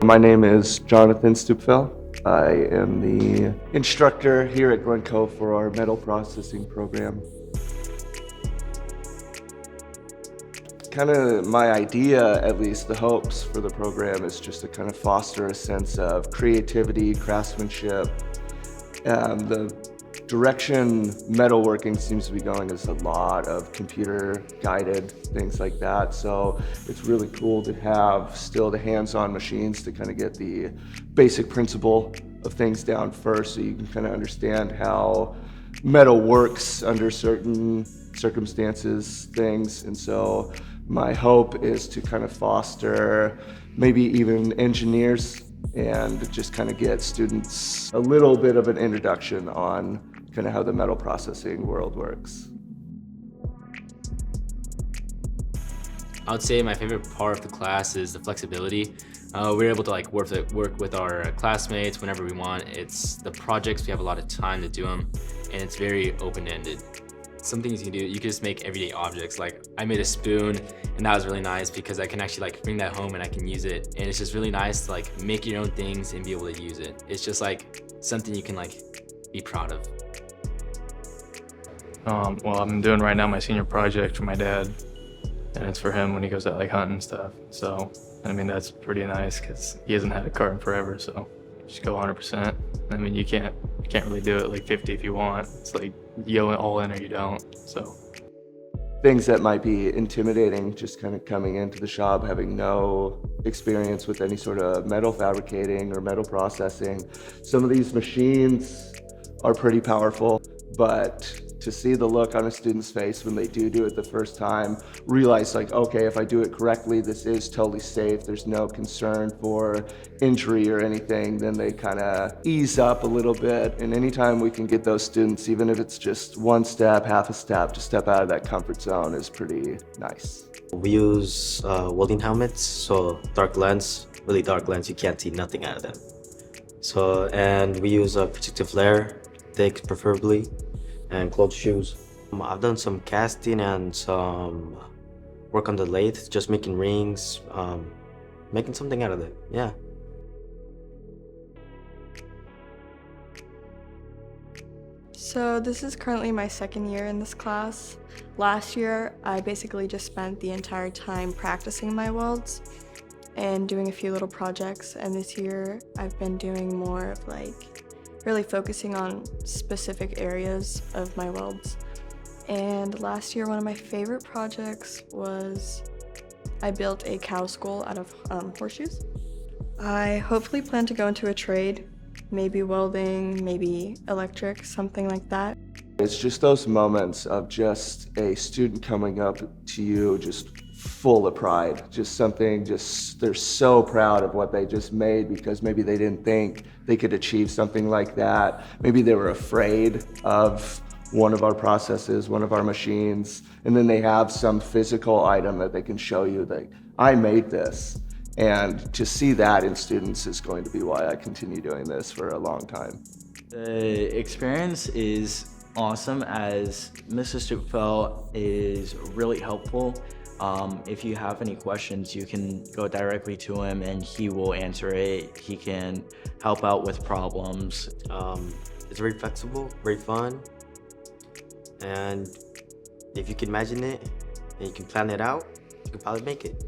My name is Jonathan Stupfel. I am the instructor here at Glencoe for our metal processing program. Kind of my idea, at least the hopes for the program, is just to kind of foster a sense of creativity, craftsmanship. The direction metalworking seems to be going is a lot of computer-guided things like that. So it's really cool to have still the hands-on machines to kind of get the basic principle of things down first, so you can kind of understand how metal works under certain circumstances, things. And so my hope is to kind of foster maybe even engineers and just kind of get students a little bit of an introduction on kind of how the metal processing world works. I would say my favorite part of the class is the flexibility. We're able to work with our classmates whenever we want. It's the projects, we have a lot of time to do them, and it's very open-ended. Some things you can do, you can just make everyday objects. Like I made a spoon, and that was really nice because I can actually bring that home and I can use it. And it's just really nice to make your own things and be able to use it. It's just something you can be proud of. Well, I'm doing right now my senior project for my dad, and it's for him when he goes out hunting and stuff. So, I mean, that's pretty nice because he hasn't had a car in forever, so just go 100%. I mean, you can't really do it 50 if you want. It's you go all in or you don't, so. Things that might be intimidating, just kind of coming into the shop, having no experience with any sort of metal fabricating or metal processing. Some of these machines are pretty powerful, but to see the look on a student's face when they do it the first time, realize okay, if I do it correctly, this is totally safe, there's no concern for injury or anything, then they kind of ease up a little bit. And anytime we can get those students, even if it's just one step, half a step, to step out of that comfort zone is pretty nice. We use welding helmets, so dark lens, really dark lens, you can't see nothing out of them. So, and we use a protective layer, thick preferably, and closed shoes. I've done some casting and some work on the lathe, just making rings, making something out of it, yeah. So this is currently my second year in this class. Last year, I basically just spent the entire time practicing my welds and doing a few little projects. And this year, I've been doing more of really focusing on specific areas of my welds. And last year, one of my favorite projects was I built a cow skull out of horseshoes. I hopefully plan to go into a trade, maybe welding, maybe electric, something like that. It's just those moments of just a student coming up to you just full of pride, they're so proud of what they just made because maybe they didn't think they could achieve something like that. Maybe they were afraid of one of our processes, one of our machines, and then they have some physical item that they can show you that I made this. And to see that in students is going to be why I continue doing this for a long time. The experience is awesome, as Mr. Stupfel is really helpful. If you have any questions, you can go directly to him and he will answer it. He can help out with problems. It's very flexible, very fun, and if you can imagine it and you can plan it out, you can probably make it.